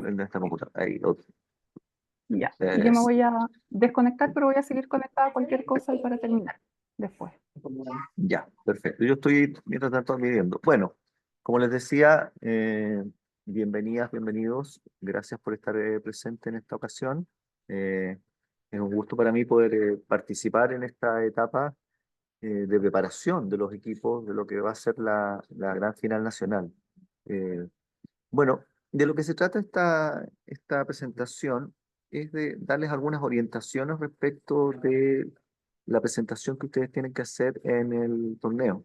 en esta computadora. Ahí, ok. Ya. Y yo me Es- voy a desconectar, pero voy a seguir conectada a cualquier cosa para terminar después. ya, perfecto. Yo estoy, mientras tanto, midiendo. Bueno, como les decía, bienvenidas, bienvenidos. Gracias por estar presente en esta ocasión. Es un gusto para mí poder participar en esta etapa de preparación de los equipos de lo que va a ser la gran final nacional. Eh, bueno, de lo que se trata esta presentación es de darles algunas orientaciones respecto de la presentación que ustedes tienen que hacer en el torneo.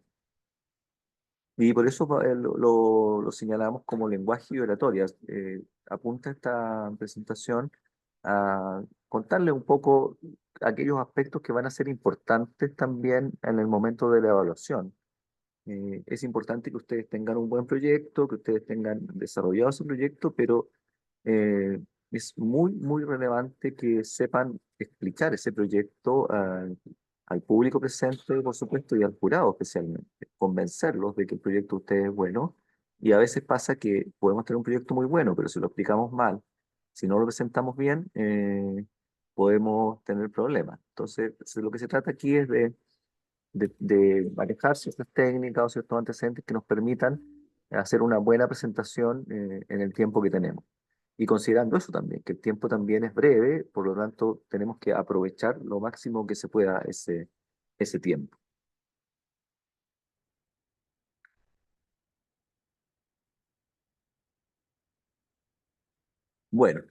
Y por eso lo señalamos como lenguaje y oratoria. Apunta esta presentación a contarles un poco aquellos aspectos que van a ser importantes también en el momento de la evaluación. Es importante que ustedes tengan un buen proyecto, que ustedes tengan desarrollado ese proyecto, pero eh, es muy, muy relevante que sepan explicar ese proyecto al público presente, por supuesto, y al jurado especialmente. Convencerlos de que el proyecto de ustedes es bueno. Y a veces pasa que podemos tener un proyecto muy bueno, pero si lo explicamos mal, si no lo presentamos bien, podemos tener problemas. Entonces, lo que se trata aquí es de manejar ciertas técnicas o ciertos antecedentes que nos permitan hacer una buena presentación en el tiempo que tenemos. Y considerando eso también, que el tiempo también es breve, por lo tanto tenemos que aprovechar lo máximo que se pueda ese tiempo. Bueno,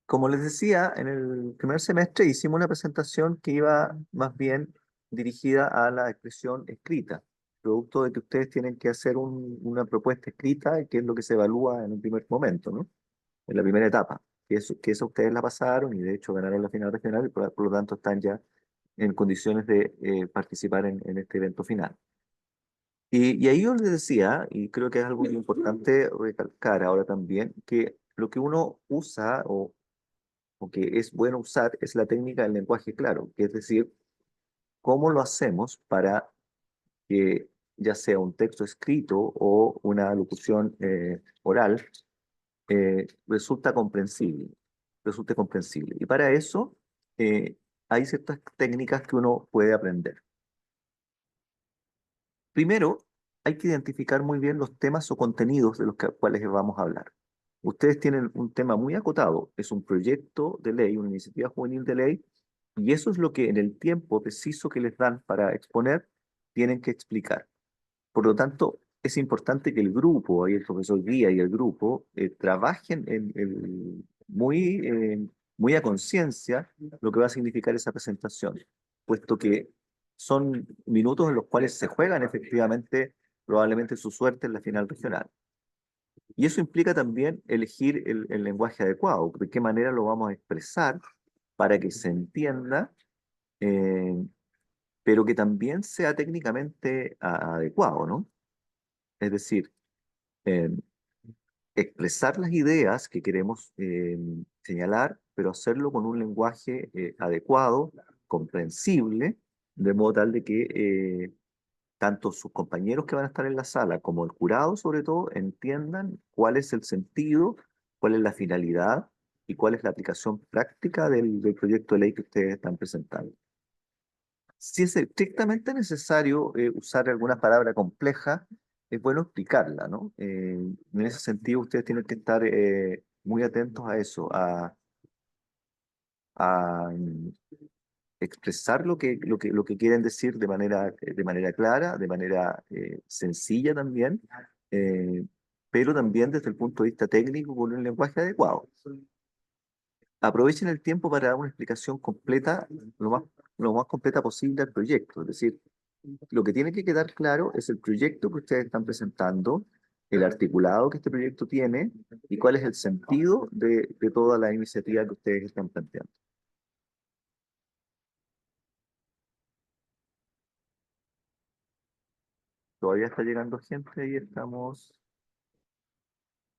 como les decía, en el primer semestre hicimos una presentación que iba más bien dirigida a la expresión escrita, producto de que ustedes tienen que hacer una propuesta escrita, que es lo que se evalúa en un primer momento, ¿no? En la primera etapa. Que eso ustedes la pasaron y de hecho ganaron la final regional y por lo tanto están ya en condiciones de participar en este evento final. Y ahí yo les decía, y creo que es algo muy importante recalcar ahora también, que lo que uno usa o que es bueno usar es la técnica del lenguaje claro, que es decir, cómo lo hacemos para que ya sea un texto escrito o una locución oral, resulta comprensible, resulte comprensible. Y para eso hay ciertas técnicas que uno puede aprender. Primero, hay que identificar muy bien los temas o contenidos de los cuales vamos a hablar. Ustedes tienen un tema muy acotado, es un proyecto de ley, una iniciativa juvenil de ley, y eso es lo que en el tiempo preciso que les dan para exponer, tienen que explicar. Por lo tanto, es importante que el grupo, ahí el profesor guía y el grupo, trabajen muy a conciencia lo que va a significar esa presentación, puesto que son minutos en los cuales se juegan efectivamente probablemente su suerte en la final regional. Y eso implica también elegir el lenguaje adecuado, de qué manera lo vamos a expresar para que se entienda, eh, pero que también sea técnicamente adecuado, ¿no? Es decir, eh, expresar las ideas que queremos señalar, pero hacerlo con un lenguaje adecuado, comprensible, de modo tal de que tanto sus compañeros que van a estar en la sala como el jurado, sobre todo, entiendan cuál es el sentido, cuál es la finalidad y cuál es la aplicación práctica del proyecto de ley que ustedes están presentando. Si es estrictamente necesario usar alguna palabra compleja, es bueno explicarla, ¿no? En ese sentido, ustedes tienen que estar muy atentos a eso, a expresar lo que quieren decir de manera clara, de manera sencilla también, eh, pero también desde el punto de vista técnico con un lenguaje adecuado. Aprovechen el tiempo para dar una explicación completa, lo más completa posible al proyecto. Es decir, lo que tiene que quedar claro es el proyecto que ustedes están presentando, el articulado que este proyecto tiene y cuál es el sentido de toda la iniciativa que ustedes están planteando. Todavía está llegando gente y estamos...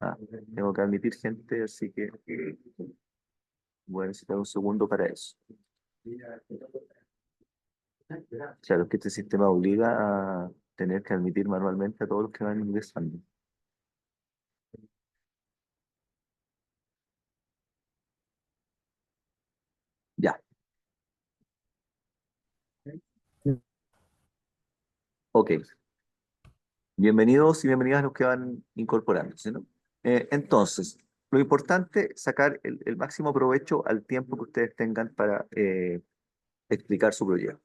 Ah, tengo que admitir gente, así que voy a necesitar un segundo para eso. Claro, es que este sistema obliga a tener que admitir manualmente a todos los que van ingresando. Ok, bienvenidos y bienvenidas a los que van incorporándose, ¿no? Entonces, lo importante es sacar el máximo provecho al tiempo que ustedes tengan para explicar su proyecto.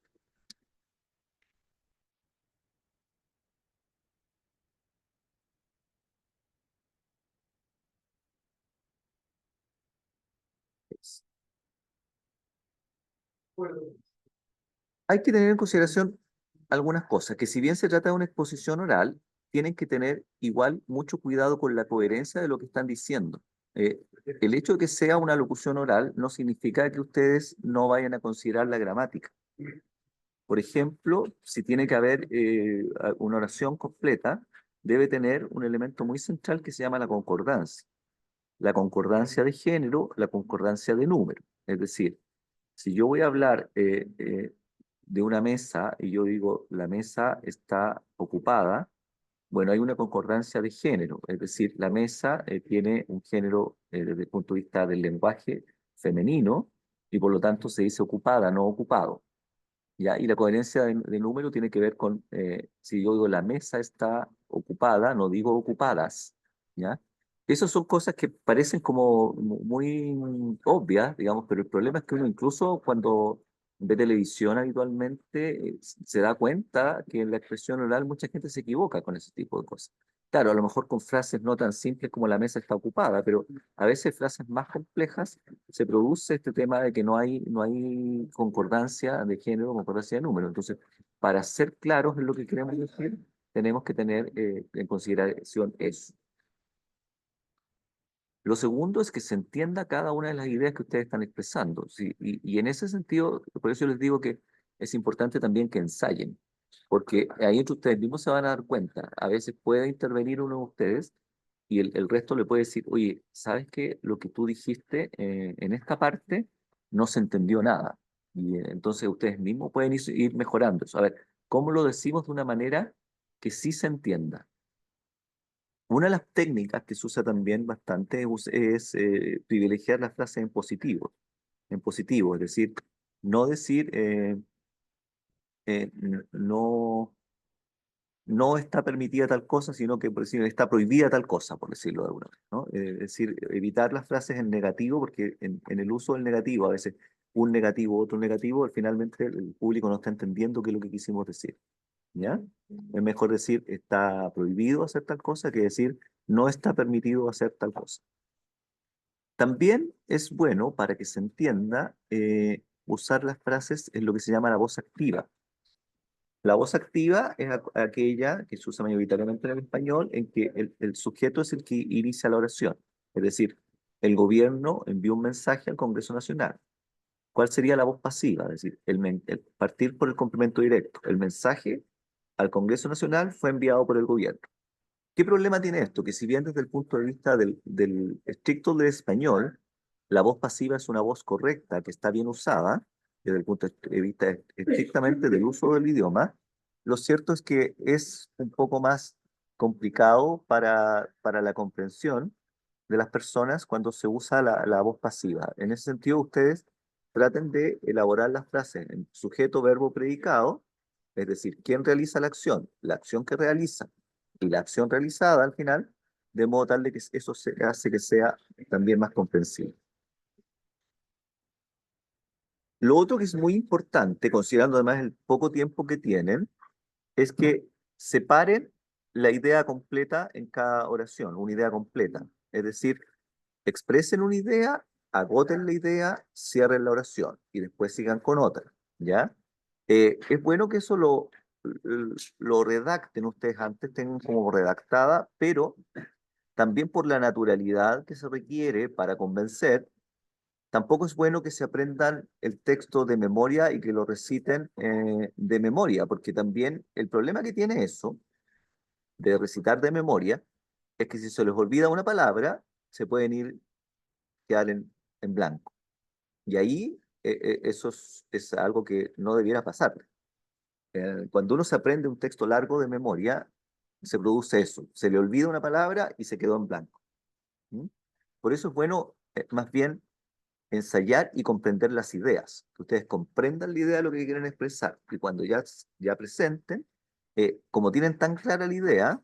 Hay que tener en consideración algunas cosas, que si bien se trata de una exposición oral, tienen que tener igual mucho cuidado con la coherencia de lo que están diciendo. El hecho de que sea una locución oral no significa que ustedes no vayan a considerar la gramática. Por ejemplo, si tiene que haber una oración completa, debe tener un elemento muy central que se llama la concordancia. La concordancia de género, la concordancia de número. Es decir, si yo voy a hablar de una mesa y yo digo la mesa está ocupada, bueno, hay una concordancia de género, es decir, la mesa tiene un género desde el punto de vista del lenguaje femenino y por lo tanto se dice ocupada, no ocupado. ¿Ya? Y la coherencia de número tiene que ver con, si yo digo la mesa está ocupada, no digo ocupadas, ¿ya? Esas son cosas que parecen como muy obvias, digamos, pero el problema es que uno incluso cuando ve televisión habitualmente se da cuenta que en la expresión oral mucha gente se equivoca con ese tipo de cosas. Claro, a lo mejor con frases no tan simples como la mesa está ocupada, pero a veces frases más complejas se produce este tema de que no hay concordancia de género, concordancia de número. Entonces, para ser claros en lo que queremos decir, tenemos que tener en consideración eso. Lo segundo es que se entienda cada una de las ideas que ustedes están expresando. ¿Sí? Y en ese sentido, por eso les digo que es importante también que ensayen, porque ahí entre ustedes mismos se van a dar cuenta. A veces puede intervenir uno de ustedes y el resto le puede decir, oye, ¿sabes qué? Lo que tú dijiste en esta parte no se entendió nada. Y entonces ustedes mismos pueden ir mejorando eso. A ver, ¿cómo lo decimos de una manera que sí se entienda? Una de las técnicas que se usa también bastante es privilegiar las frases en positivo, es decir, no decir no, no está permitida tal cosa, sino que por decir está prohibida tal cosa, por decirlo de alguna manera, ¿no? Es decir, evitar las frases en negativo, porque en el uso del negativo, a veces un negativo, otro negativo, finalmente el público no está entendiendo qué es lo que quisimos decir. ¿Ya? Es mejor decir está prohibido hacer tal cosa que decir no está permitido hacer tal cosa. También es bueno para que se entienda usar las frases en lo que se llama la voz activa. La voz activa es aquella que se usa mayoritariamente en el español en que el sujeto es el que inicia la oración. Es decir, el gobierno envió un mensaje al Congreso Nacional. ¿Cuál sería la voz pasiva? Es decir, el partir por el complemento directo. El mensaje al Congreso Nacional fue enviado por el gobierno. ¿Qué problema tiene esto? Que si bien desde el punto de vista del estricto de español, la voz pasiva es una voz correcta, que está bien usada, desde el punto de vista estrictamente del uso del idioma, lo cierto es que es un poco más complicado para la comprensión de las personas cuando se usa la voz pasiva. En ese sentido, ustedes traten de elaborar las frases en sujeto, verbo, predicado, es decir, quién realiza la acción que realiza y la acción realizada al final, de modo tal de que eso se hace que sea también más comprensible. Lo otro que es muy importante, considerando además el poco tiempo que tienen, es que separen la idea completa en cada oración, una idea completa. Es decir, expresen una idea, agoten la idea, cierren la oración y después sigan con otra, ¿ya? Es bueno que eso lo redacten ustedes antes, tengan como redactada, pero también por la naturalidad que se requiere para convencer, tampoco es bueno que se aprendan el texto de memoria y que lo reciten de memoria, porque también el problema que tiene eso, de recitar de memoria, es que si se les olvida una palabra, se pueden quedar en blanco. Y ahí eso es algo que no debiera pasar. Cuando uno se aprende un texto largo de memoria, se produce eso, se le olvida una palabra y se quedó en blanco. ¿Mm? Por eso es bueno, más bien, ensayar y comprender las ideas, que ustedes comprendan la idea de lo que quieren expresar, y cuando ya presenten, como tienen tan clara la idea,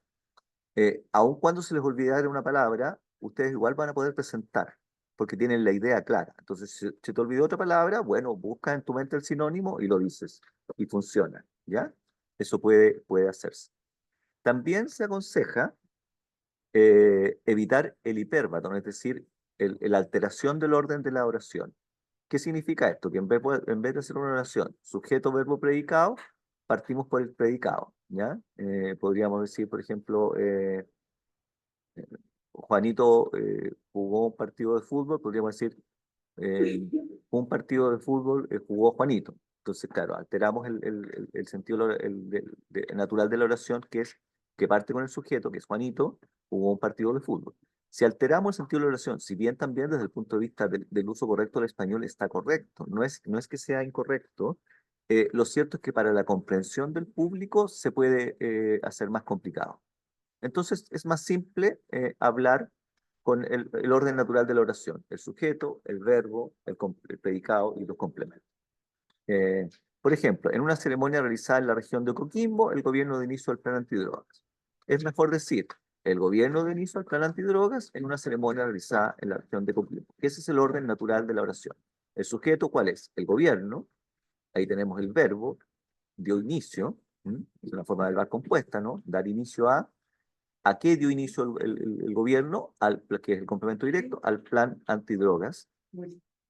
aun cuando se les olvidara una palabra, ustedes igual van a poder presentar, porque tienen la idea clara. Entonces, si se te olvidó otra palabra, bueno, busca en tu mente el sinónimo y lo dices, y funciona, ¿ya? Eso puede hacerse. También se aconseja evitar el hipérbaton, es decir, la alteración del orden de la oración. ¿Qué significa esto? Que en vez de hacer una oración sujeto, verbo, predicado, partimos por el predicado, ¿ya? Podríamos decir, por ejemplo, Juanito jugó un partido de fútbol, podríamos decir, eh, un partido de fútbol jugó Juanito. Entonces, claro, alteramos el sentido natural de la oración, que es que parte con el sujeto, que es Juanito, jugó un partido de fútbol. Si alteramos el sentido de la oración, si bien también desde el punto de vista del uso correcto del español está correcto, no es que sea incorrecto, lo cierto es que para la comprensión del público se puede hacer más complicado. Entonces es más simple hablar con el orden natural de la oración, el sujeto, el verbo, el predicado y los complementos. Eh, por ejemplo, en una ceremonia realizada en la región de Coquimbo, el gobierno de inicio del plan antidrogas. Es mejor decir, el gobierno de inicio del plan antidrogas en una ceremonia realizada en la región de Coquimbo. Ese es el orden natural de la oración. El sujeto, ¿cuál es? El gobierno. Ahí tenemos el verbo, dio inicio, ¿m? Es una forma de verbo compuesta, ¿no? Dar inicio ¿A qué dio inicio el gobierno? Que es el complemento directo, al plan antidrogas,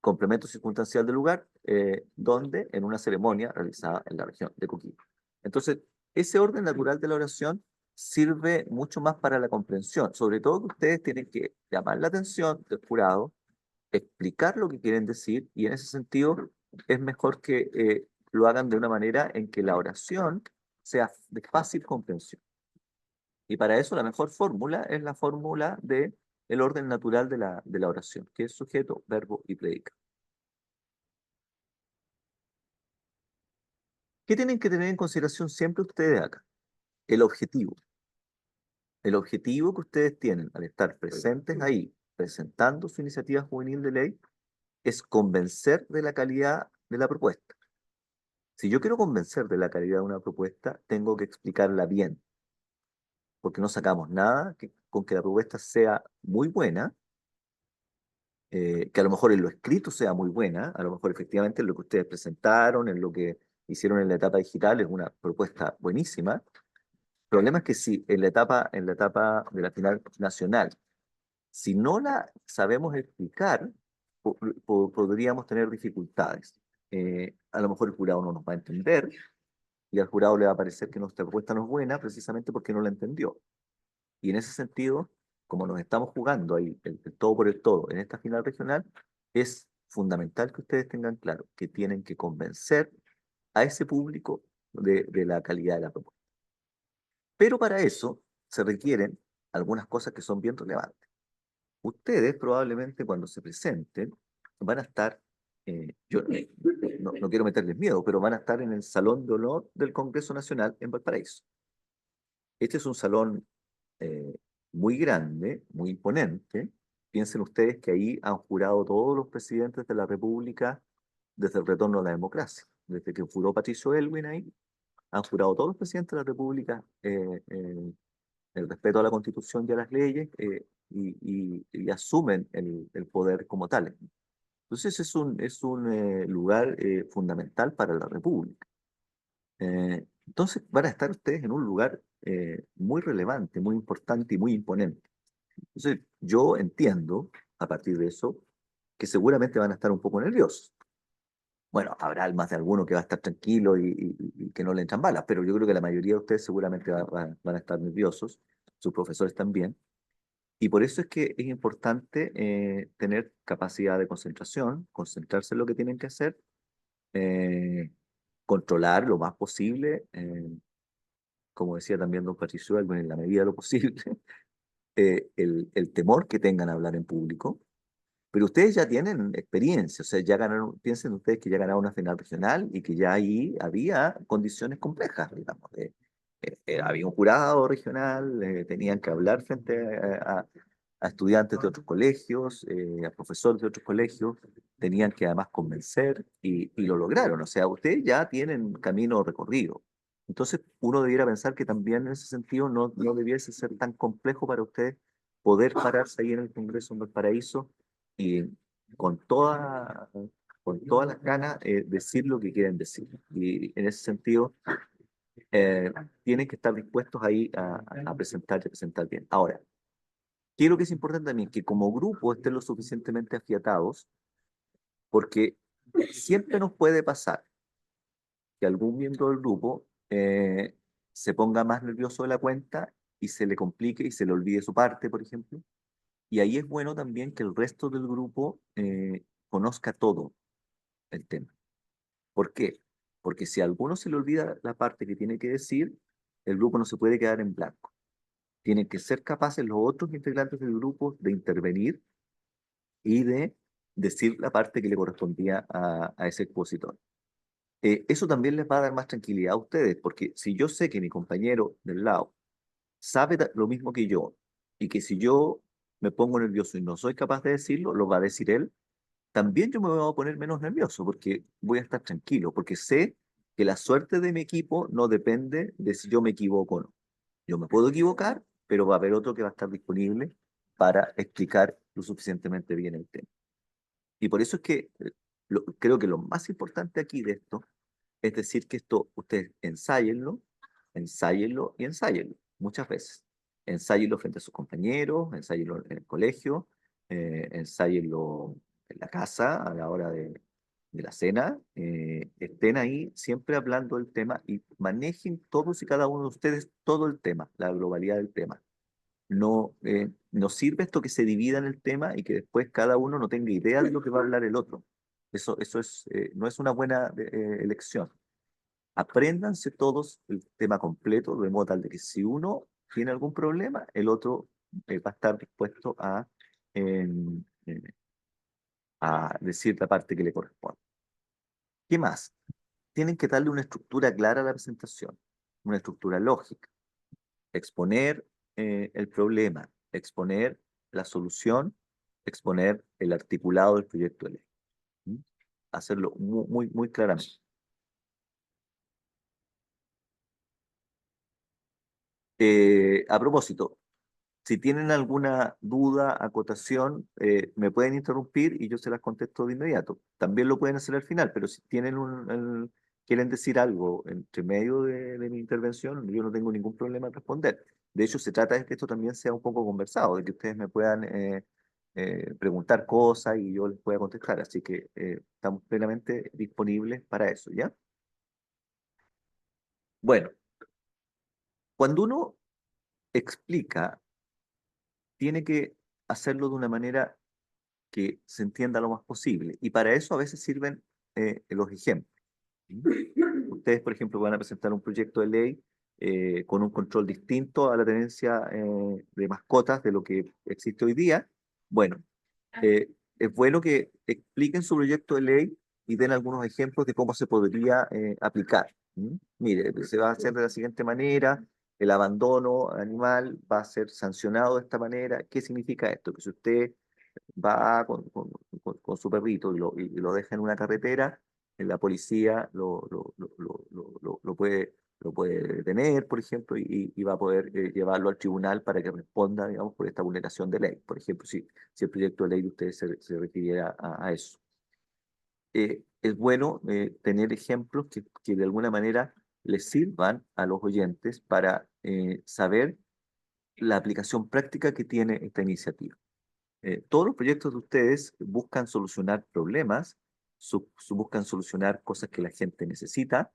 complemento circunstancial del lugar, donde en una ceremonia realizada en la región de Coquimbo. Entonces, ese orden natural de la oración sirve mucho más para la comprensión, sobre todo que ustedes tienen que llamar la atención del jurado, explicar lo que quieren decir, y en ese sentido es mejor que lo hagan de una manera en que la oración sea de fácil comprensión. Y para eso la mejor fórmula es la fórmula de el orden natural de la oración, que es sujeto, verbo y predicado. ¿Qué tienen que tener en consideración siempre ustedes acá? El objetivo. El objetivo que ustedes tienen al estar presentes ahí, presentando su iniciativa juvenil de ley, es convencer de la calidad de la propuesta. Si yo quiero convencer de la calidad de una propuesta, tengo que explicarla bien, porque no sacamos nada con que la propuesta sea muy buena, que a lo mejor en lo escrito sea muy buena, a lo mejor efectivamente en lo que ustedes presentaron, en lo que hicieron en la etapa digital es una propuesta buenísima. El problema es que si en la etapa de la final nacional, si no la sabemos explicar, podríamos tener dificultades. A lo mejor el jurado no nos va a entender y al jurado le va a parecer que nuestra propuesta no es buena precisamente porque no la entendió. Y en ese sentido, como nos estamos jugando ahí el todo por el todo en esta final regional, es fundamental que ustedes tengan claro que tienen que convencer a ese público de la calidad de la propuesta. Pero para eso se requieren algunas cosas que son bien relevantes. Ustedes probablemente cuando se presenten van a estar, yo no quiero meterles miedo, pero van a estar en el Salón de Honor del Congreso Nacional en Valparaíso. Este es un salón eh, muy grande, muy imponente. Piensen ustedes que ahí han jurado todos los presidentes de la República desde el retorno a la democracia. Desde que juró Patricio Elwin ahí, han jurado todos los presidentes de la República el respeto a la Constitución y a las leyes y asumen el poder como tales. Entonces es un lugar fundamental para la República. Entonces van a estar ustedes en un lugar muy relevante, muy importante y muy imponente. Entonces yo entiendo, a partir de eso, que seguramente van a estar un poco nerviosos. Bueno, habrá más de alguno que va a estar tranquilo y que no le entran balas, pero yo creo que la mayoría de ustedes seguramente van a estar nerviosos, sus profesores también, y por eso es que es importante tener capacidad de concentración, concentrarse en lo que tienen que hacer, eh, controlar lo más posible, como decía también don Patricio Elwin, en la medida de lo posible, el temor que tengan a hablar en público, pero ustedes ya tienen experiencia, o sea, ya ganaron, piensen ustedes que ya ganaron una final regional y que ya ahí había condiciones complejas, digamos. Había un jurado regional, tenían que hablar frente a estudiantes de otros colegios, a profesores de otros colegios, tenían que además convencer y lo lograron. O sea, ustedes ya tienen camino recorrido. Entonces, uno debiera pensar que también en ese sentido no debiese ser tan complejo para ustedes poder pararse ahí en el Congreso en Valparaíso y con toda, con todas las ganas decir lo que quieren decir. Y en ese sentido, eh, tienen que estar dispuestos ahí a presentar y a presentar bien. Ahora, ¿qué es lo que es importante también? Que como grupo estén lo suficientemente afiatados, porque siempre nos puede pasar que algún miembro del grupo se ponga más nervioso de la cuenta y se le complique y se le olvide su parte, por ejemplo. Y ahí es bueno también que el resto del grupo conozca todo el tema. ¿Por qué? Porque si a alguno se le olvida la parte que tiene que decir, el grupo no se puede quedar en blanco. Tienen que ser capaces los otros integrantes del grupo de intervenir y de decir la parte que le correspondía a ese expositor. Eso también les va a dar más tranquilidad a ustedes, porque si yo sé que mi compañero del lado sabe lo mismo que yo, y que si yo me pongo nervioso y no soy capaz de decirlo, lo va a decir él, también yo me voy a poner menos nervioso, porque voy a estar tranquilo, porque sé que la suerte de mi equipo no depende de si yo me equivoco o no. Yo me puedo equivocar, pero va a haber otro que va a estar disponible para explicar lo suficientemente bien el tema. Y por eso es que creo que lo más importante aquí de esto es decir que esto ustedes ensáyenlo, ensáyenlo y ensáyenlo muchas veces. Ensáyenlo frente a sus compañeros, ensáyenlo en el colegio, ensáyenlo en la casa a la hora de la cena. Estén ahí siempre hablando del tema y manejen todos y cada uno de ustedes todo el tema, la globalidad del tema. No sirve esto que se divida en el tema y que después cada uno no tenga idea de lo que va a hablar el otro. Eso no es una buena elección. Apréndanse todos el tema completo, de modo tal de que si uno tiene algún problema, el otro va a estar dispuesto em, eh, a decir la parte que le corresponde. ¿Qué más? Tienen que darle una estructura clara a la presentación, una estructura lógica. Exponer el problema, exponer la solución, exponer el articulado del proyecto de ley. ¿Mm? Hacerlo muy claramente. A propósito, si tienen alguna duda, acotación, me pueden interrumpir y yo se las contesto de inmediato. También lo pueden hacer al final, pero si tienen quieren decir algo entre medio de mi intervención, yo no tengo ningún problema en responder. De hecho, se trata de que esto también sea un poco conversado, de que ustedes me puedan preguntar cosas y yo les pueda contestar. Así que estamos plenamente disponibles para eso, ¿ya? Bueno, cuando uno explica, tiene que hacerlo de una manera que se entienda lo más posible. Y para eso a veces sirven los ejemplos. Ustedes, por ejemplo, van a presentar un proyecto de ley con un control distinto a la tenencia de mascotas de lo que existe hoy día. Bueno, es bueno que expliquen su proyecto de ley y den algunos ejemplos de cómo se podría aplicar. ¿Mm? Mire, se va a hacer de la siguiente manera, el abandono animal va a ser sancionado de esta manera. ¿Qué significa esto? Que si usted va con su perrito y lo deja en una carretera, la policía lo puede detener, por ejemplo, y va a poder llevarlo al tribunal para que responda, digamos, por esta vulneración de ley. Por ejemplo, si el proyecto de ley de ustedes se refiriera a eso. Es bueno tener ejemplos que de alguna manera les sirvan a los oyentes para saber la aplicación práctica que tiene esta iniciativa. Todos los proyectos de ustedes buscan solucionar problemas, buscan solucionar cosas que la gente necesita,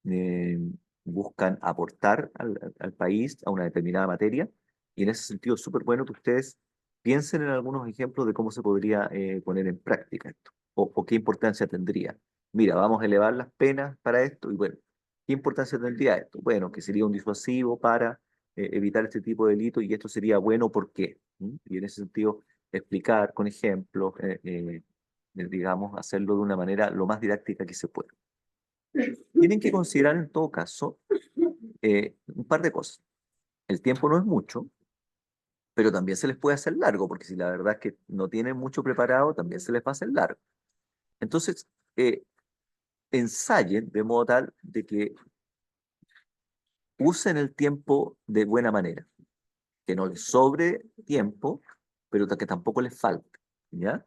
eh, buscan aportar al país a una determinada materia, y en ese sentido es súper bueno que ustedes piensen en algunos ejemplos de cómo se podría poner en práctica esto, o qué importancia tendría. Mira, vamos a elevar las penas para esto, y bueno, ¿qué importancia tendría esto? Bueno, que sería un disuasivo para evitar este tipo de delitos, y esto sería bueno, ¿por qué? ¿Mm? Y en ese sentido explicar con ejemplos, digamos, hacerlo de una manera lo más didáctica que se pueda. Tienen que considerar en todo caso un par de cosas. El tiempo no es mucho, pero también se les puede hacer largo, porque si la verdad es que no tienen mucho preparado, también se les va a hacer largo. Entonces, ensayen de modo tal de que usen el tiempo de buena manera, que no les sobre tiempo, pero que tampoco les falte, ¿ya?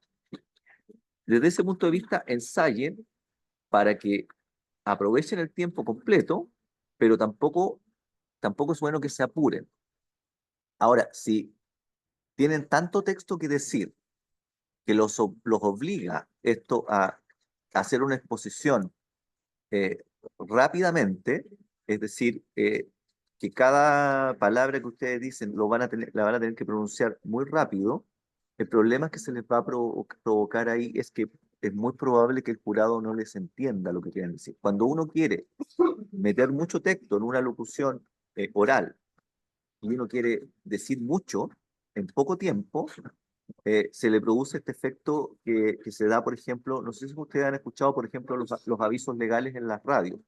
Desde ese punto de vista, ensayen para que aprovechen el tiempo completo, pero tampoco es bueno que se apuren. Ahora, si tienen tanto texto que decir que los obliga esto a hacer una exposición rápidamente, es decir, que cada palabra que ustedes dicen la van a tener que pronunciar muy rápido, el problema que se les va a provocar ahí es que es muy probable que el jurado no les entienda lo que quieren decir. Cuando uno quiere meter mucho texto en una locución oral y uno quiere decir mucho en poco tiempo, se le produce este efecto que se da, por ejemplo, no sé si ustedes han escuchado, por ejemplo, los avisos legales en las radios.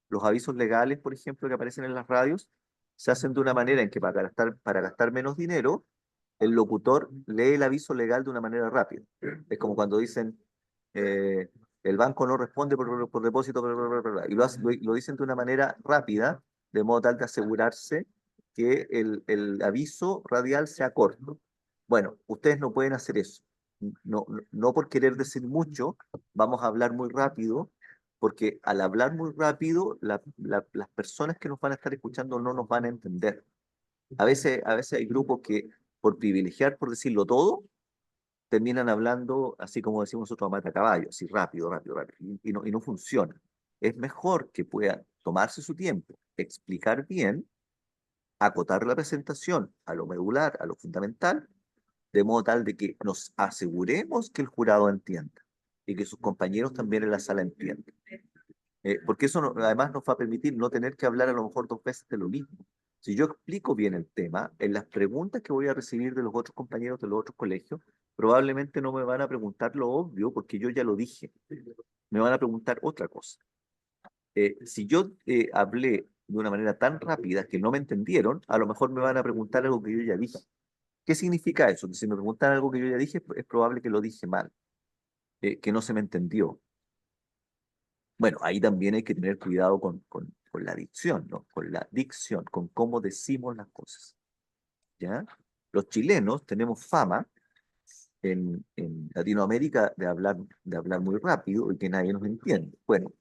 Los avisos legales, por ejemplo, que aparecen en las radios, se hacen de una manera en que para gastar menos dinero, el locutor lee el aviso legal de una manera rápida. Es como cuando dicen, eh, el banco no responde por depósito, bla, bla, bla, bla, bla, y lo dicen de una manera rápida, de modo tal de asegurarse que el aviso radial sea corto. Bueno, ustedes no pueden hacer eso. No por querer decir mucho, vamos a hablar muy rápido, porque al hablar muy rápido, las personas que nos van a estar escuchando no nos van a entender. A veces hay grupos que, por privilegiar, por decirlo todo, terminan hablando, así como decimos nosotros, a matacaballo, así rápido, rápido, rápido, y no funciona. Es mejor que puedan tomarse su tiempo, explicar bien, acotar la presentación a lo medular, a lo fundamental, de modo tal de que nos aseguremos que el jurado entienda y que sus compañeros también en la sala entiendan. Porque eso además nos va a permitir no tener que hablar a lo mejor dos veces de lo mismo. Si yo explico bien el tema, en las preguntas que voy a recibir de los otros compañeros de los otros colegios, probablemente no me van a preguntar lo obvio porque yo ya lo dije. Me van a preguntar otra cosa. Si yo hablé de una manera tan rápida que no me entendieron, a lo mejor me van a preguntar algo que yo ya dije. ¿Qué significa eso? Que si me preguntan algo que yo ya dije, es probable que lo dije mal, que no se me entendió. Bueno, ahí también hay que tener cuidado con la dicción, ¿no? Con la dicción, con cómo decimos las cosas, ¿ya? Los chilenos tenemos fama en Latinoamérica de hablar muy rápido y que nadie nos entiende. Bueno,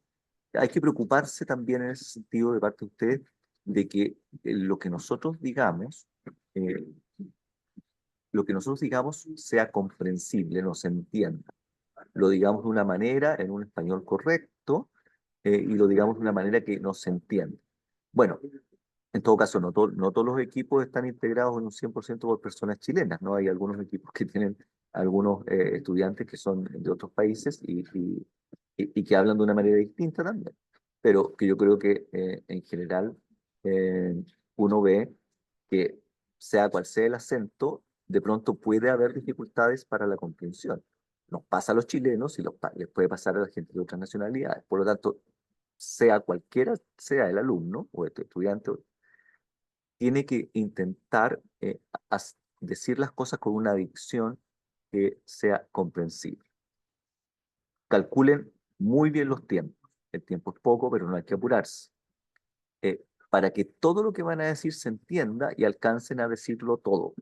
hay que preocuparse también en ese sentido de parte de ustedes de que lo que nosotros digamos, eh, sea comprensible, nos entienda. Lo digamos de una manera, en un español correcto, y lo digamos de una manera que nos entienda. Bueno, en todo caso, no todos los equipos están integrados en un 100% por personas chilenas, ¿no? Hay algunos equipos que tienen algunos estudiantes que son de otros países y que hablan de una manera distinta también. Pero que yo creo que en general eh, uno ve que sea cual sea el acento, de pronto puede haber dificultades para la comprensión. Nos pasa a los chilenos y les puede pasar a la gente de otras nacionalidades. Por lo tanto, sea cualquiera sea el alumno o el estudiante, tiene que intentar decir las cosas con una dicción que sea comprensible. Calculen muy bien los tiempos. El tiempo es poco, pero no hay que apurarse. Para que todo lo que van a decir se entienda y alcancen a decirlo todo.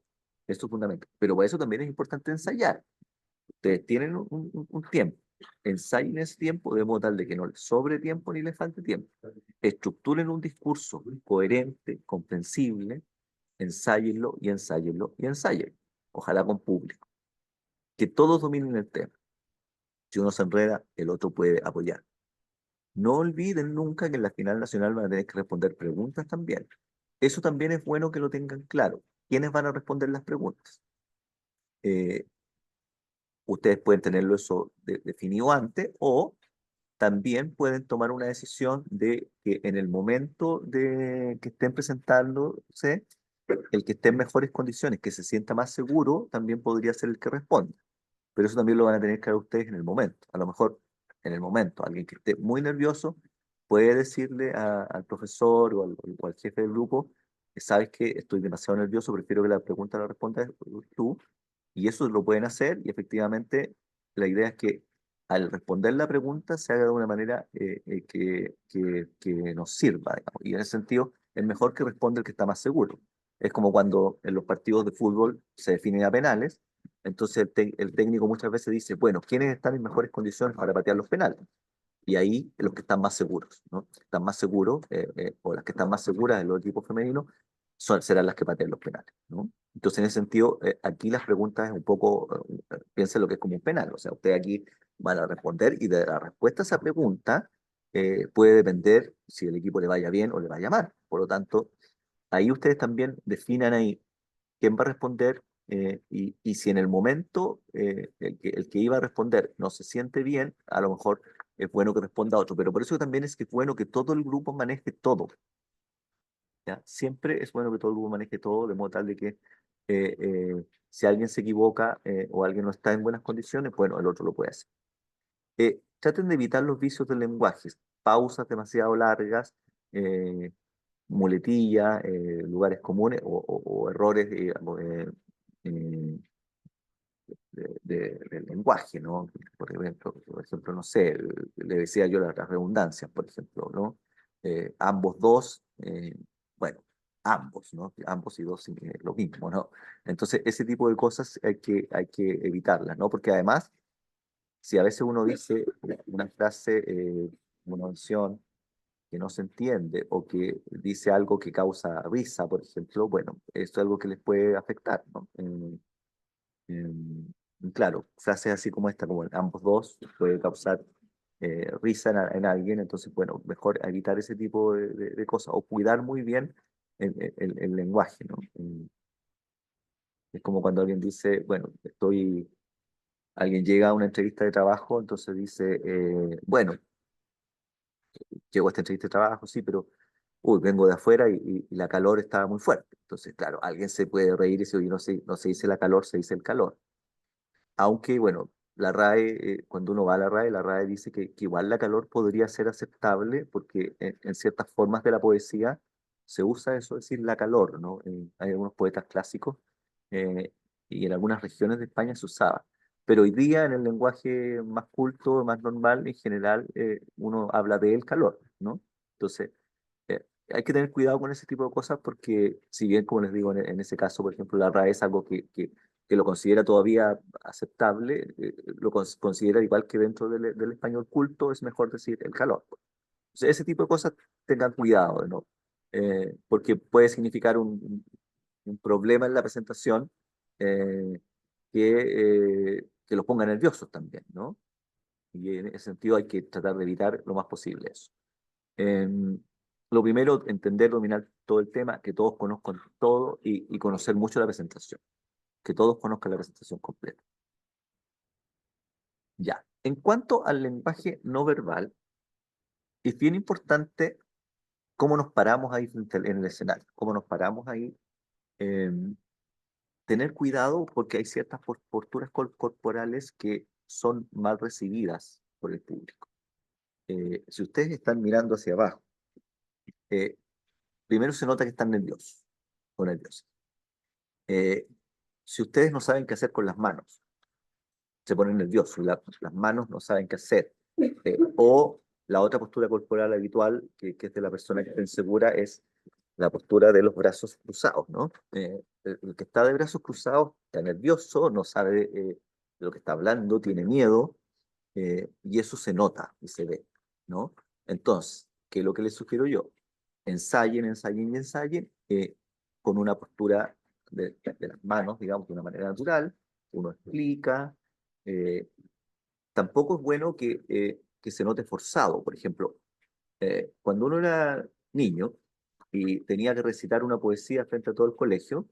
Esto es fundamental. Pero para eso también es importante ensayar. Ustedes tienen un tiempo. Ensayen ese tiempo de modo tal de que no les sobre tiempo ni les falte tiempo. Estructuren un discurso coherente, comprensible, ensáyenlo y ensáyenlo y ensáyenlo. Ojalá con público. Que todos dominen el tema. Si uno se enreda, el otro puede apoyar. No olviden nunca que en la final nacional van a tener que responder preguntas también. Eso también es bueno que lo tengan claro. ¿Quiénes van a responder las preguntas? Eh, Ustedes pueden tenerlo eso definido antes o también pueden tomar una decisión de que en el momento de que estén presentándose, el que esté en mejores condiciones, que se sienta más seguro, también podría ser el que responda. Pero eso también lo van a tener que ver ustedes en el momento. A lo mejor en el momento, alguien que esté muy nervioso puede decirle al profesor o al jefe del grupo, sabes que estoy demasiado nervioso, prefiero que la pregunta la respondas tú, y eso lo pueden hacer, y efectivamente la idea es que al responder la pregunta se haga de una manera que nos sirva, digamos. Y en ese sentido, es mejor que responda el que está más seguro. Es como cuando en los partidos de fútbol se definen a penales, entonces el técnico muchas veces dice, bueno, ¿quiénes están en mejores condiciones para patear los penales? Y ahí los que están más seguros, ¿no? Están más seguros, o las que están más seguras en los equipos femeninos, serán las que pateen los penales, ¿no? Entonces, en ese sentido, aquí las preguntas es un poco, piensen lo que es como un penal, o sea, ustedes aquí van a responder y de la respuesta a esa pregunta puede depender si el equipo le vaya bien o le vaya mal. Por lo tanto, ahí ustedes también definan ahí quién va a responder y si en el momento el que iba a responder no se siente bien, a lo mejor es bueno que responda otro. Pero por eso también es que es bueno que todo el grupo maneje todo. ¿Ya? Siempre es bueno que todo el grupo maneje todo, de modo tal de que si alguien se equivoca o alguien no está en buenas condiciones, bueno, el otro lo puede hacer. Traten de evitar los vicios del lenguaje, pausas demasiado largas, eh, muletillas, lugares comunes o errores, digamos, del lenguaje, ¿no? Por ejemplo, no sé, le decía yo las redundancias, por ejemplo, ¿no? Ambos dos, bueno, ambos, ¿no? Ambos y dos lo mismo, ¿no? Entonces, ese tipo de cosas hay que evitarlas, ¿no? Porque además, si a veces uno dice una frase, una oración que no se entiende o que dice algo que causa risa, por ejemplo, bueno, esto es algo que les puede afectar, ¿no? Claro, frases así como esta, como ambos dos, puede causar risa en alguien, entonces, bueno, mejor evitar ese tipo de cosas o cuidar muy bien el lenguaje, ¿no? Es como cuando alguien dice, bueno, alguien llega a una entrevista de trabajo, entonces dice, bueno, llegó a esta entrevista de trabajo, sí, pero uy, vengo de afuera y la calor estaba muy fuerte. Entonces, claro, alguien se puede reír y decir, oye, no se dice la calor, se dice el calor. Aunque, bueno, la RAE, cuando uno va a la RAE dice que igual la calor podría ser aceptable porque en ciertas formas de la poesía se usa eso, decir la calor, ¿no? Hay algunos poetas clásicos eh, y en algunas regiones de España se usaba. Pero hoy día en el lenguaje más culto, más normal, en general, uno habla de el calor, ¿no? Entonces, hay que tener cuidado con ese tipo de cosas porque, si bien, como les digo, en ese caso, por ejemplo, la RAE es algo que lo considera todavía aceptable, lo considera igual que dentro del español culto, es mejor decir el calor. Entonces, ese tipo de cosas tengan cuidado, ¿no? Porque puede significar un problema en la presentación que los ponga nerviosos también, ¿no? Y en ese sentido hay que tratar de evitar lo más posible eso. Lo primero, entender, dominar todo el tema, que todos conozcan todo y conocer mucho la presentación, que todos conozcan la presentación completa. Ya, en cuanto al lenguaje no verbal, es bien importante cómo nos paramos ahí en el escenario, cómo nos paramos ahí. eh, Tener cuidado porque hay ciertas posturas corporales que son mal recibidas por el público. Si ustedes están mirando hacia abajo, eh, primero se nota que están nerviosos o nerviosas. Eh, si ustedes no saben qué hacer con las manos, se ponen nerviosos, las manos no saben qué hacer. O la otra postura corporal habitual, que es de la persona que está insegura, es la postura de los brazos cruzados, ¿no? El que está de brazos cruzados está nervioso, no sabe de lo que está hablando, tiene miedo, y eso se nota y se ve, ¿no? Entonces, ¿qué es lo que les sugiero yo? Ensayen, ensayen y ensayen con una postura de las manos, digamos, de una manera natural. Uno explica. eh, Tampoco es bueno que se note forzado. Por ejemplo, cuando uno era niño y tenía que recitar una poesía frente a todo el colegio,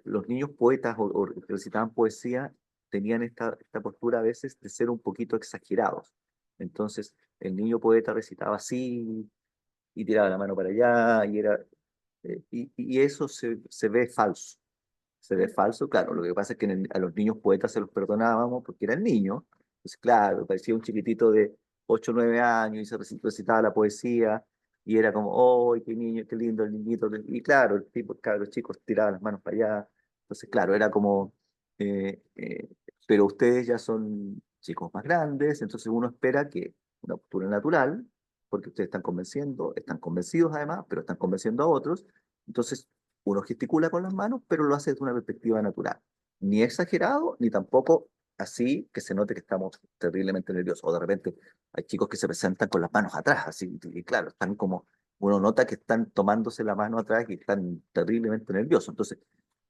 los niños poetas o que recitaban poesía tenían esta postura a veces de ser un poquito exagerados. Entonces, el niño poeta recitaba así y tiraba la mano para allá y eso se ve falso. Se ve falso, claro. Lo que pasa es que a los niños poetas se los perdonábamos porque eran niños. Pues claro, parecía un chiquitito de 8 o 9 años y se recitaba la poesía y era como, ¡oh, qué niño, qué lindo el niñito! Y claro, el tipo, claro, los chicos tiraban las manos para allá. Entonces, claro, era como, eh, eh, pero ustedes ya son chicos más grandes, entonces uno espera que una postura natural, porque ustedes están convenciendo, están convencidos además, pero están convenciendo a otros. Entonces, uno gesticula con las manos, pero lo hace desde una perspectiva natural. Ni exagerado, ni tampoco así que se note que estamos terriblemente nerviosos. O de repente hay chicos que se presentan con las manos atrás, así, y claro, están como, uno nota que están tomándose la mano atrás y están terriblemente nerviosos. Entonces,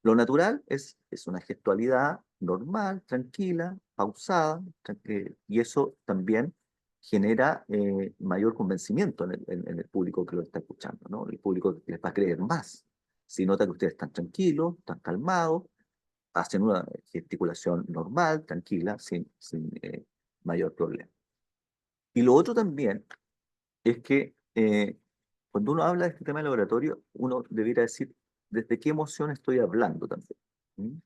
lo natural es una gestualidad normal, tranquila, pausada, y eso también genera mayor convencimiento en el público que lo está escuchando, ¿no? El público les va a creer más. Si nota que ustedes están tranquilos, están calmados, hacen una gesticulación normal, tranquila, sin mayor problema. Y lo otro también es que cuando uno habla de este tema del oratorio, uno debiera decir desde qué emoción estoy hablando también. ¿Mm?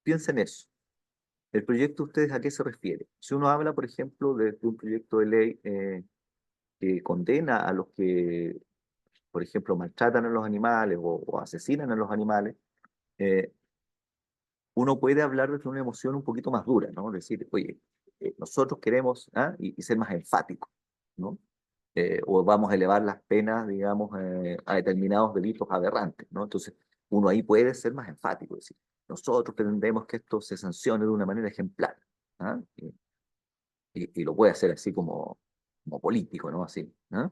Piensa en eso. ¿El proyecto ustedes a qué se refiere? Si uno habla, por ejemplo, de un proyecto de ley que condena a los que, por ejemplo, maltratan a los animales o asesinan a los animales, eh, uno puede hablar desde una emoción un poquito más dura, ¿no? Decir, oye, nosotros queremos, ¿ah? Y ser más enfáticos, ¿no? O vamos a elevar las penas, digamos, a determinados delitos aberrantes, ¿no? Entonces, uno ahí puede ser más enfático, decir, nosotros pretendemos que esto se sancione de una manera ejemplar, ¿ah? Y lo puede hacer así como político, ¿no? Así, ¿ah?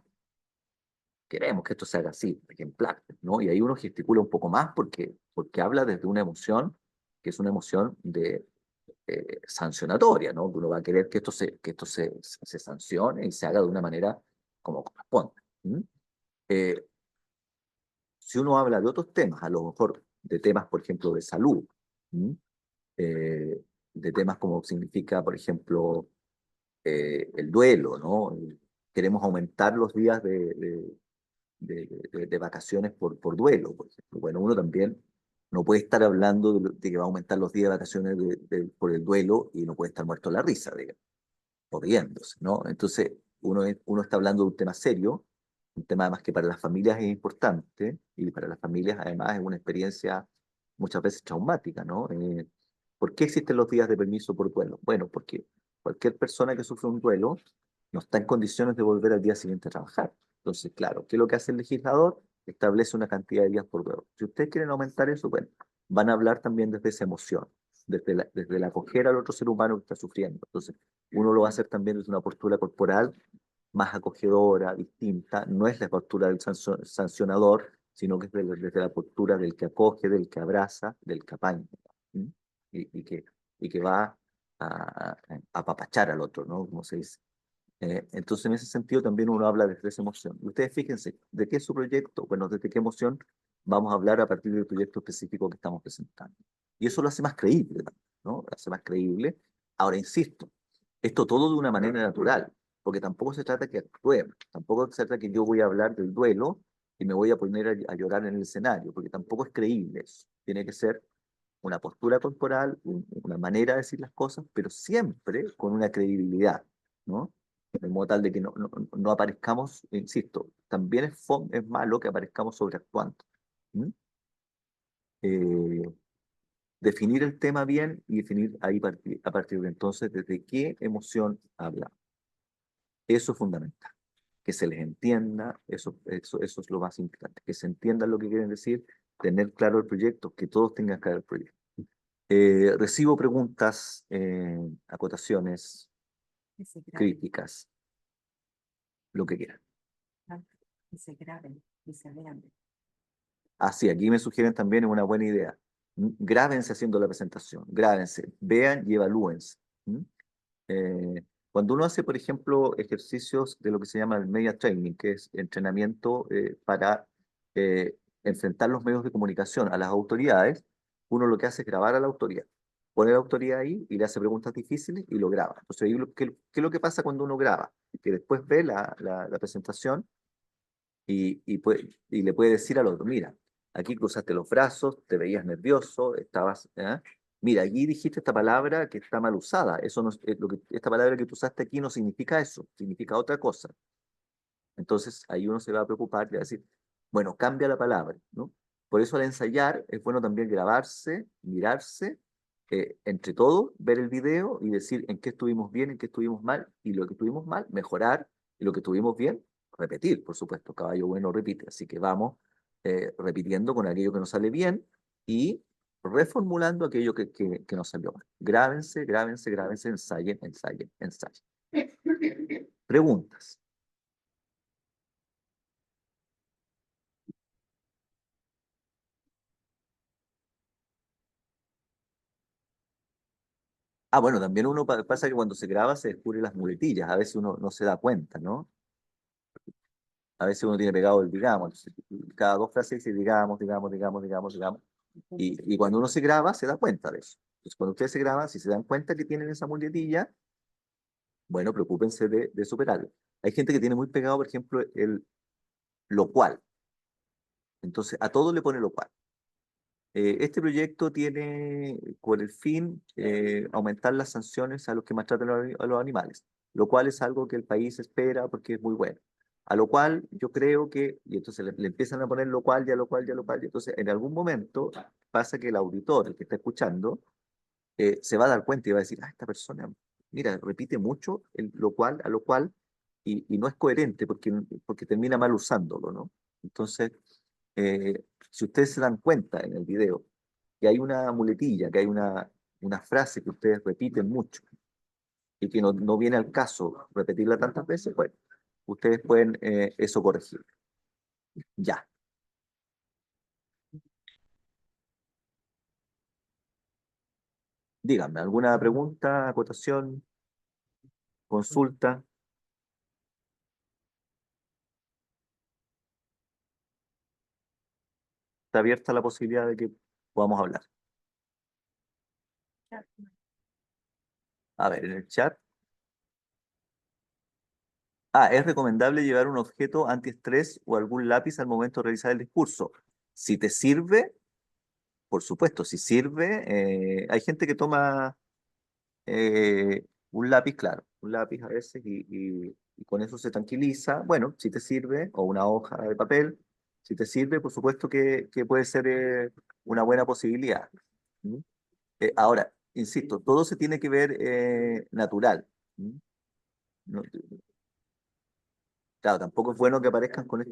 Queremos que esto se haga así, ejemplar, ¿no? Y ahí uno gesticula un poco más porque habla desde una emoción que es una emoción de sancionatoria, ¿no? Uno va a querer que esto se sancione y se haga de una manera como corresponde. ¿Mm? Eh, si uno habla de otros temas, a lo mejor de temas, por ejemplo, de salud, ¿m? Eh, de temas como significa, por ejemplo, el duelo, ¿no? Queremos aumentar los días de vacaciones por duelo, por ejemplo. Bueno, uno también no puede estar hablando de que va a aumentar los días de vacaciones por el duelo y no puede estar muerto de la risa, digamos, o riéndose, ¿no? Entonces, uno está hablando de un tema serio, un tema además que para las familias es importante y para las familias además es una experiencia muchas veces traumática, ¿no? ¿Por qué existen los días de permiso por duelo? Bueno, porque cualquier persona que sufre un duelo no está en condiciones de volver al día siguiente a trabajar. Entonces, claro, ¿qué es lo que hace el legislador? Establece una cantidad de días por duelo. Si ustedes quieren aumentar eso, bueno, van a hablar también desde esa emoción, desde la acogida al otro ser humano que está sufriendo. Entonces, uno lo va a hacer también desde una postura corporal más acogedora, distinta. No es la postura del sancionador, sino que es desde la postura del que acoge, del que abraza, del que apaña. ¿Mm? Y que va a apapachar al otro, ¿no? Como se dice. Entonces, en ese sentido, también uno habla desde esa emoción. Y ustedes fíjense, ¿de qué es su proyecto? Bueno, desde qué emoción vamos a hablar a partir del proyecto específico que estamos presentando. Y eso lo hace más creíble, ¿no? Lo hace más creíble. Ahora, insisto, esto todo de una manera natural, porque tampoco se trata que actuemos, tampoco se trata que yo voy a hablar del duelo y me voy a poner a llorar en el escenario, porque tampoco es creíble eso. Tiene que ser una postura corporal, una manera de decir las cosas, pero siempre con una credibilidad, ¿no? De modo tal de que no aparezcamos, insisto, también es malo que aparezcamos sobreactuando. ¿Mm? Eh, definir el tema bien y definir ahí a partir de entonces desde qué emoción habla. Eso es fundamental. Que se les entienda, eso es lo más importante. Que se entienda lo que quieren decir, tener claro el proyecto, que todos tengan claro el proyecto. Recibo preguntas, acotaciones, Que se graben, críticas, lo que quieran. que se graben, que se vean. Así, aquí me sugieren también una buena idea. Grábense haciendo la presentación, grábense, vean y evalúense. ¿Mm? Cuando uno hace, por ejemplo, ejercicios de lo que se llama el media training, que es entrenamiento para enfrentar los medios de comunicación a las autoridades, uno lo que hace es grabar a la autoridad. Pone a la autoridad ahí y le hace preguntas difíciles y lo graba. Entonces, ahí ¿qué es lo que pasa cuando uno graba? Que después ve la presentación y le puede decir al otro, mira, aquí cruzaste los brazos, te veías nervioso, estabas, ¿eh? Mira, aquí dijiste esta palabra que está mal usada, eso no, esta palabra que tú usaste aquí no significa eso, significa otra cosa. Entonces ahí uno se va a preocupar y va a decir, bueno, cambia la palabra, ¿no? Por eso al ensayar es bueno también grabarse, mirarse, entre todos, ver el video y decir en qué estuvimos bien, en qué estuvimos mal, y lo que estuvimos mal, mejorar, y lo que estuvimos bien, repetir, por supuesto, caballo bueno repite, así que vamos repitiendo con aquello que nos sale bien y reformulando aquello que nos salió mal. Grábense, grábense, grábense, ensayen, ensayen, ensayen. Preguntas. Ah, bueno, también uno pasa que cuando se graba se descubre las muletillas, a veces uno no se da cuenta, ¿no? A veces uno tiene pegado el digamos, entonces, cada dos frases dice digamos, digamos, digamos, digamos, digamos, y cuando uno se graba se da cuenta de eso. Entonces, cuando ustedes se graban, si se dan cuenta que tienen esa muletilla, bueno, preocúpense de superarlo. Hay gente que tiene muy pegado, por ejemplo, el lo cual. Entonces, a todo le pone lo cual. Este proyecto tiene por el fin aumentar las sanciones a los que maltratan a los animales, lo cual es algo que el país espera porque es muy bueno. A lo cual yo creo que, y entonces le empiezan a poner lo cual, ya lo cual, ya lo cual, y entonces en algún momento pasa que el auditor, el que está escuchando, se va a dar cuenta y va a decir, ah, esta persona, mira, repite mucho lo cual, a lo cual, y no es coherente porque termina mal usándolo, ¿no? Entonces, si ustedes se dan cuenta en el video que hay una muletilla, que hay una frase que ustedes repiten mucho y que no viene al caso repetirla tantas veces, bueno, ustedes pueden eso corregir. Ya. Díganme, ¿alguna pregunta, acotación, consulta? Está abierta la posibilidad de que podamos hablar. A ver, en el chat. Ah, es recomendable llevar un objeto antiestrés o algún lápiz al momento de realizar el discurso. Si te sirve, por supuesto, si sirve, hay gente que toma un lápiz, claro, un lápiz a veces y con eso se tranquiliza. Bueno, si te sirve, o una hoja de papel, si te sirve, por supuesto que puede ser una buena posibilidad. ¿Mm? Ahora, insisto, todo se tiene que ver natural. ¿Mm? No, claro, tampoco es bueno que aparezcan con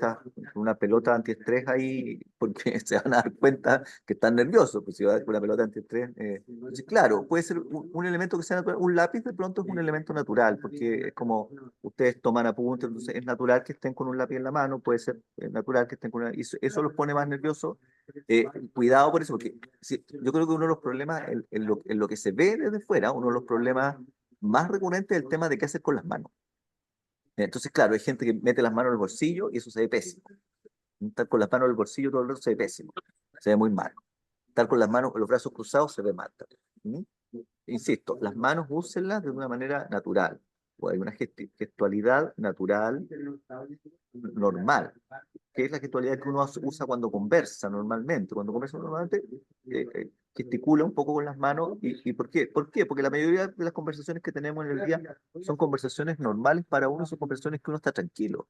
una pelota antiestrés ahí, porque se van a dar cuenta que están nerviosos, pues si va con una pelota antiestrés. Entonces, claro, puede ser un elemento que sea natural. Un lápiz de pronto es un elemento natural, porque es como ustedes toman apuntes, entonces es natural que estén con un lápiz en la mano, puede ser natural que estén con una. Y eso los pone más nerviosos. Cuidado por eso, porque yo creo que uno de los problemas, en lo que se ve desde fuera, uno de los problemas más recurrentes es el tema de qué hacer con las manos. Entonces, claro, hay gente que mete las manos en el bolsillo y eso se ve pésimo. Estar con las manos en el bolsillo todo el rato se ve pésimo. Se ve muy mal. Estar con las manos, los brazos cruzados se ve mal también. Insisto, las manos úsenlas de una manera natural. O hay una gestualidad natural, normal, que es la gestualidad que uno usa cuando conversa normalmente. Cuando conversa normalmente, gesticula un poco con las manos. ¿Y por qué? ¿Por qué? Porque la mayoría de las conversaciones que tenemos en el día son conversaciones normales para uno, son conversaciones que uno está tranquilo.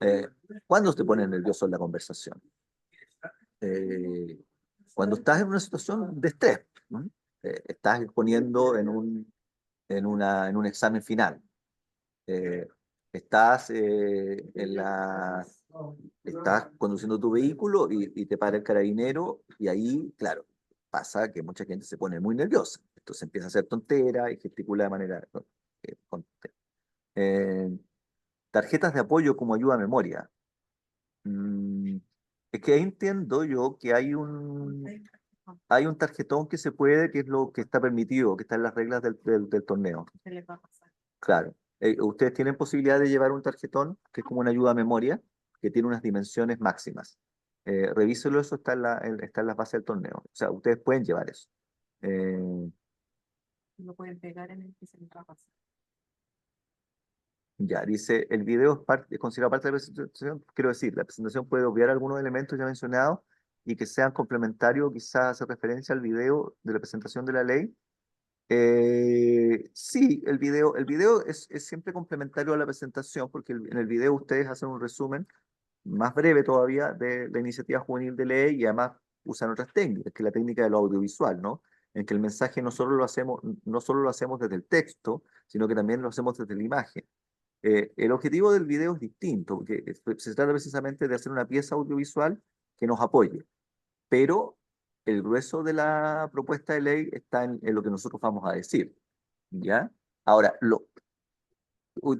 Eh, ¿Cuándo te pones nervioso en la conversación? Eh, Cuando estás en una situación de estrés, ¿no? Estás exponiendo en un examen final. Eh, estás, estás conduciendo tu vehículo y te para el carabinero y ahí, claro, pasa que mucha gente se pone muy nerviosa. Entonces empieza a hacer tontera y gesticula de manera, ¿no? Eh, tarjetas de apoyo como ayuda a memoria. Mm, es que ahí entiendo yo que hay un tarjetón que se puede, que es lo que está permitido, que está en las reglas del torneo. Se les va a pasar. Claro. Ustedes tienen posibilidad de llevar un tarjetón que es como una ayuda a memoria, que tiene unas dimensiones máximas. Revíselo, eso está en las bases del torneo. O sea, ustedes pueden llevar eso. Eh, Lo pueden pegar en el que se les va a pasar. ya, dice, el video es considerado parte de la presentación. Quiero decir, la presentación puede obviar algunos elementos ya mencionados y que sean complementarios, quizás hacer referencia al video de la presentación de la ley. Sí, el video es siempre complementario a la presentación porque en el video ustedes hacen un resumen más breve todavía de la iniciativa juvenil de ley y además usan otras técnicas, que es la técnica de lo audiovisual, ¿no? En que el mensaje no solo lo hacemos desde el texto, sino que también lo hacemos desde la imagen. El objetivo del video es distinto, porque se trata precisamente de hacer una pieza audiovisual que nos apoye, pero el grueso de la propuesta de ley está en lo que nosotros vamos a decir, ¿ya? Ahora,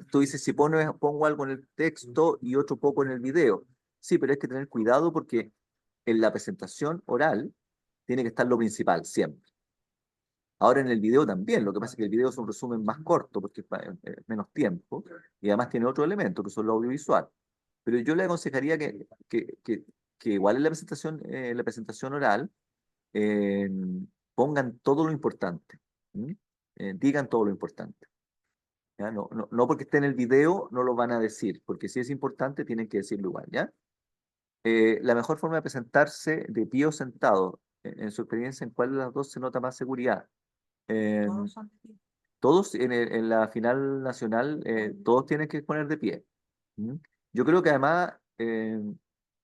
tú dices, si pongo algo en el texto y otro poco en el video. Sí, pero hay que tener cuidado porque en la presentación oral tiene que estar lo principal, siempre. Ahora en el video también, lo que pasa es que el video es un resumen más corto porque es menos tiempo y además tiene otro elemento que son lo audiovisual. Pero yo le aconsejaría que igual en la presentación oral eh, pongan todo lo importante, ¿m? Digan todo lo importante. ¿Ya? No porque esté en el video no lo van a decir, porque si es importante tienen que decirlo igual, ¿ya? La mejor forma de presentarse de pie o sentado, en su experiencia, ¿en cuál de las dos se nota más seguridad? Eh, Todos son de pie. todos en la final nacional, todos tienen que poner de pie. ¿Mm? Yo creo que además,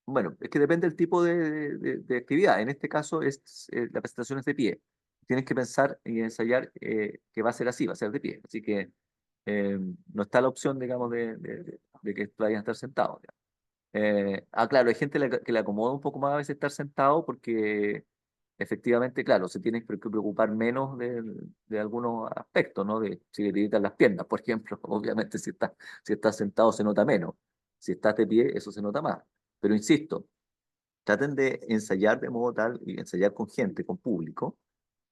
bueno, es que depende del tipo de actividad. En este caso, la presentación es de pie. Tienes que pensar y ensayar que va a ser así, va a ser de pie. Así que no está la opción, digamos, de que vayan a estar sentados. Claro, hay gente que le acomoda un poco más a veces estar sentado porque efectivamente, claro, se tiene que preocupar menos de algunos aspectos, ¿no? De si le tiritan las piernas, por ejemplo. Obviamente, si estás sentado se nota menos. Si estás de pie, eso se nota más. Pero insisto, traten de ensayar de modo tal y ensayar con gente, con público,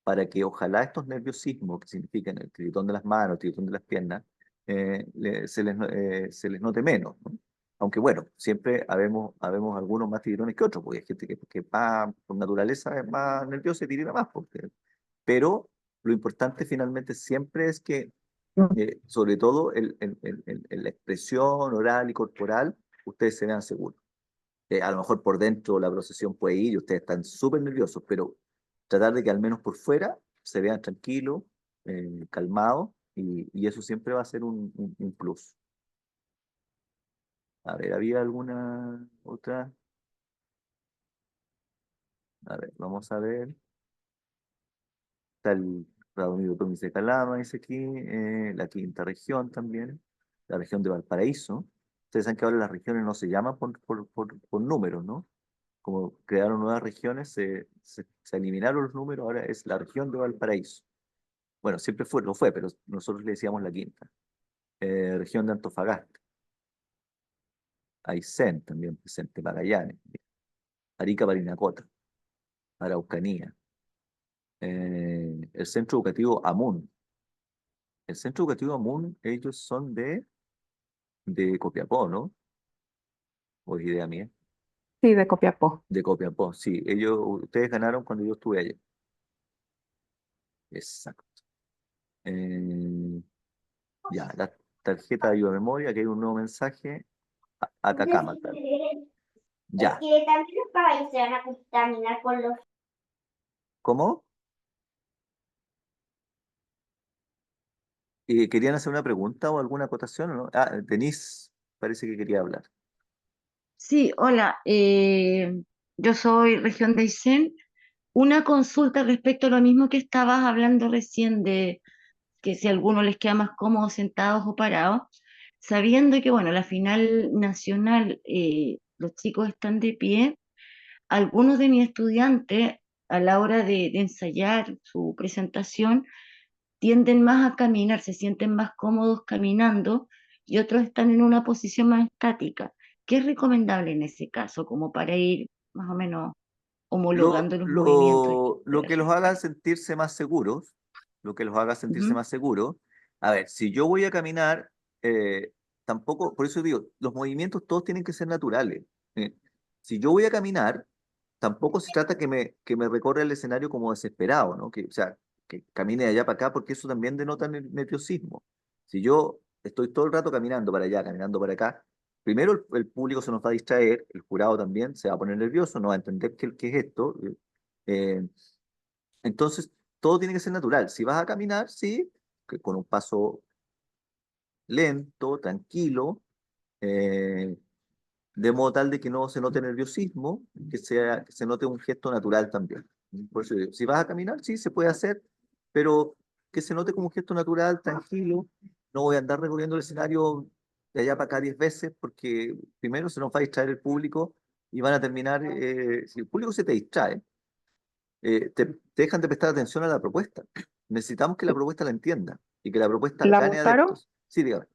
para que ojalá estos nerviosismos que significan el tiritón de las manos, el tiritón de las piernas, se les note menos, ¿no? Aunque bueno, siempre habemos algunos más tiritones que otros, porque hay gente que por naturaleza es más nerviosa y tirita más, pero lo importante finalmente siempre es que, sobre todo en la expresión oral y corporal, ustedes se vean seguros. A lo mejor por dentro la procesión puede ir y ustedes están súper nerviosos, pero tratar de que al menos por fuera se vean tranquilos, calmados, y eso siempre va a ser un plus. A ver, ¿había alguna otra? A ver, vamos a ver. Está el Estado Unido Provincia de Calama, dice aquí, la quinta región también, la región de Valparaíso. Ustedes saben que ahora las regiones no se llaman por números, ¿no? Como crearon nuevas regiones, se eliminaron los números, ahora es la región de Valparaíso. Bueno, siempre lo fue, pero nosotros le decíamos la quinta. Región de Antofagasta, Aysén también presente, Magallanes, Arica, Parinacota, Araucanía, el Centro Educativo Amun. El Centro Educativo Amun, ellos son de Copiapó, ¿no? ¿O es idea mía? Sí, de Copiapó. De Copiapó, sí. Ustedes ganaron cuando yo estuve allá. Exacto. Eh, ya, la tarjeta de ayuda a memoria, aquí hay un nuevo mensaje. Atacama, claro. Es Ya. que también los caballos se van a contaminar con los... ¿Cómo? ¿Querían hacer una pregunta o alguna acotación o no? Denise parece que quería hablar. Sí, hola, yo soy región de Aysén. Una consulta respecto a lo mismo que estabas hablando recién de que si a algunos les queda más cómodo sentados o parados, sabiendo que, bueno, la final nacional, los chicos están de pie, algunos de mis estudiantes a la hora de ensayar su presentación tienden más a caminar, se sienten más cómodos caminando y otros están en una posición más estática. ¿Qué es recomendable en ese caso, como para ir más o menos Lo, homologando los movimientos de lo la que los gente? haga sentirse más seguros, lo que los haga sentirse Ujú. más seguros. A ver, si yo voy a caminar, tampoco, por eso digo, los movimientos todos tienen que ser naturales. ¿Eh? Si yo voy a caminar, tampoco se trata que me recorra el escenario como desesperado, ¿no? O sea, que camine de allá para acá, porque eso también denota nerviosismo. Si yo estoy todo el rato caminando para allá, caminando para acá, primero el público se nos va a distraer, el jurado también se va a poner nervioso, no va a entender qué es esto. Eh, entonces, todo tiene que ser natural. Si vas a caminar, sí, que con un paso lento, tranquilo, eh, de modo tal de que no se note nerviosismo, que se note un gesto natural también. Por eso digo, si vas a caminar, sí, se puede hacer, pero que se note como un gesto natural, tranquilo. No voy a andar recorriendo el escenario de allá para acá 10 veces, porque primero se nos va a distraer el público y van a terminar, si el público se te distrae, te dejan de prestar atención a la propuesta. Necesitamos que la propuesta la entienda y que la propuesta gane Lautaro, adeptos. Sí, dígame.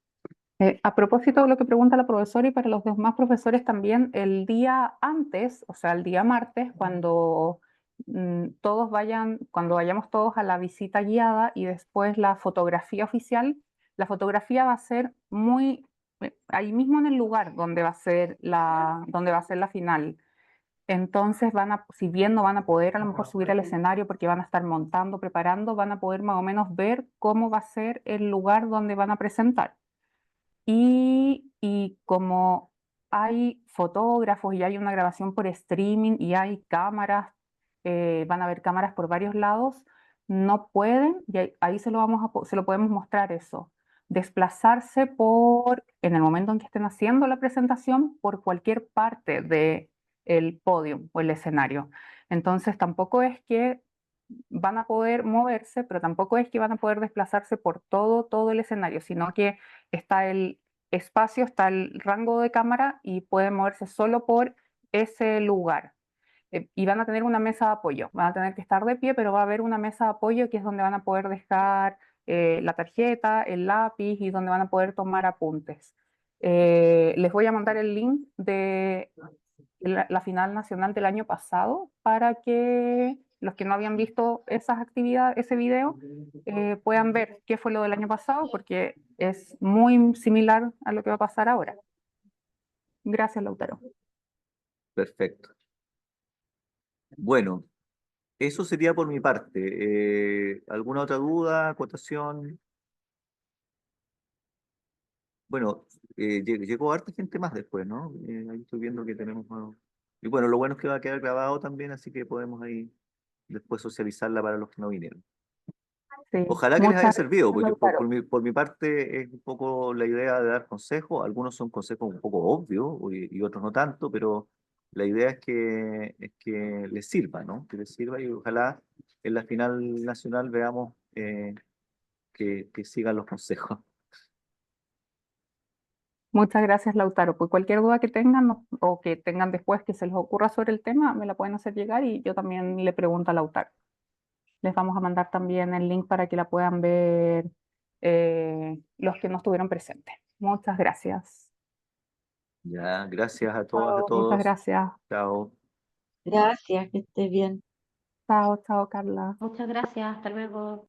a propósito de lo que pregunta la profesora y para los demás profesores también, el día antes, o sea, el día martes, cuando todos vayan, cuando vayamos todos a la visita guiada y después la fotografía oficial, la fotografía va a ser muy ahí mismo en el lugar donde va a ser la final. Entonces si bien no van a poder a lo mejor subir al escenario porque van a estar montando, preparando, van a poder más o menos ver cómo va a ser el lugar donde van a presentar. Y como hay fotógrafos y hay una grabación por streaming y hay cámaras, van a haber cámaras por varios lados, no pueden, y ahí se lo podemos mostrar eso, desplazarse en el momento en que estén haciendo la presentación, por cualquier parte del podio o el escenario. Entonces tampoco es que van a poder moverse, pero tampoco es que van a poder desplazarse por todo el escenario, sino que está el espacio, está el rango de cámara y pueden moverse solo por ese lugar. Y van a tener una mesa de apoyo, van a tener que estar de pie, pero va a haber una mesa de apoyo que es donde van a poder dejar la tarjeta, el lápiz y donde van a poder tomar apuntes. Les voy a mandar el link de la final nacional del año pasado para que los que no habían visto esas actividades, ese video, puedan ver qué fue lo del año pasado, porque es muy similar a lo que va a pasar ahora. Gracias, Lautaro. Perfecto. Bueno, eso sería por mi parte. ¿Alguna otra duda, acotación? Bueno, llegó harta gente más después, ¿no? Ahí estoy viendo que tenemos... y bueno, lo bueno es que va a quedar grabado también, así que podemos ahí después socializarla para los que no vinieron. Sí, Ojalá que les haya muchas servido, gracias, porque Lautaro. por mi parte es un poco la idea de dar consejos. Algunos son consejos un poco obvios y otros no tanto, pero la idea es que les sirva, ¿no? Que les sirva y ojalá en la final nacional veamos que sigan los consejos. Muchas gracias, Lautaro. Pues cualquier duda que tengan o que tengan después que se les ocurra sobre el tema, me la pueden hacer llegar y yo también le pregunto a Lautaro. Les vamos a mandar también el link para que la puedan ver los que no estuvieron presentes. Muchas gracias. Ya, gracias a todas, a Chao, muchas todos. gracias. Chao. Gracias, que estés bien. Chao, chao, Carla. Muchas gracias, hasta luego.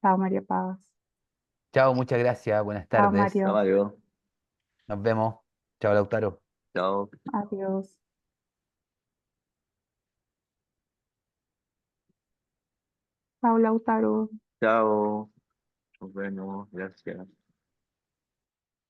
Chao, María Paz. Chao, muchas gracias, buenas Chao, tardes. Chao, Mario. Mario. Nos vemos. Chao, Lautaro. Chao. Adiós. Chao, Lautaro. Chao. Nos vemos. Gracias.